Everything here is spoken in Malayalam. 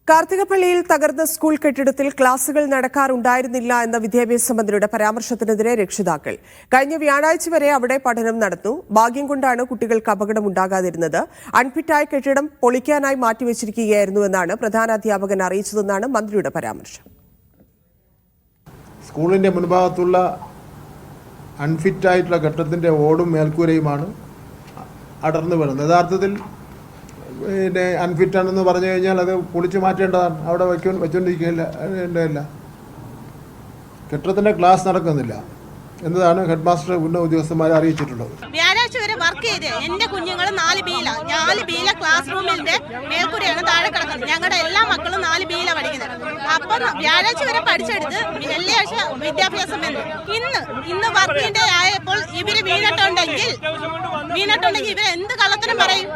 കാർത്തികപ്പള്ളിയിൽ തകർന്ന സ്കൂൾ കെട്ടിടത്തിൽ ക്ലാസുകൾ നടക്കാറുണ്ടായിരുന്നില്ല എന്ന വിദ്യാഭ്യാസ മന്ത്രിയുടെ പരാമർശത്തിനെതിരെ രക്ഷിതാക്കൾ. കഴിഞ്ഞ വ്യാഴാഴ്ച വരെ അവിടെ പഠനം നടന്നു. ഭാഗ്യം കൊണ്ടാണ് കുട്ടികൾക്ക് അപകടമുണ്ടാകാതിരുന്നത്. അൺഫിറ്റായ കെട്ടിടം പൊളിക്കാനായി മാറ്റിവെച്ചിരിക്കുകയായിരുന്നുവെന്നാണ് പ്രധാനാധ്യാപകൻ അറിയിച്ചതെന്നാണ് മന്ത്രിയുടെ പരാമർശം. സ്കൂളിന്റെ മുൻഭാഗത്തുള്ള അൺഫിറ്റായിട്ടുള്ള കെട്ടിടത്തിന്റെ ഓടും മേൽക്കൂരയുമാണ് അടർന്നു വീണത്. യഥാർത്ഥത്തിൽ അൺഫിറ്റാണെന്ന് പറഞ്ഞു കഴിഞ്ഞാൽ അത് പൊളിച്ചു മാറ്റേണ്ടതാണ്. അവിടെ വെച്ചോണ്ടിരിക്കില്ല. കെട്ടിടത്തിന്റെ ക്ലാസ് നടക്കുന്നില്ല എന്നതാണ് ഹെഡ് മാസ്റ്റർ ഉന്നത ഉദ്യോഗസ്ഥന്മാരെ അറിയിച്ചിട്ടുള്ളത്. വ്യാഴാഴ്ച വരെ വർക്ക് ചെയ്ത് എന്റെ കുഞ്ഞുങ്ങൾ 4 ക്ലാസ് റൂമിന്റെ മേൽക്കൂരയാണ് താഴെ കിടക്കുന്നത്. ഞങ്ങളുടെ എല്ലാ മക്കളും 4 പഠിക്കുന്നത്. അപ്പം വ്യാഴാഴ്ച വരെ പഠിച്ചെടുത്ത് വെള്ളിയാഴ്ച വിദ്യാഭ്യാസം ഇന്ന് വർക്കിന്റെ ആയപ്പോൾ ഇവര് വീണിട്ടുണ്ടെങ്കിൽ ഇവരെന്ത് കള്ളത്തിനും പറയും?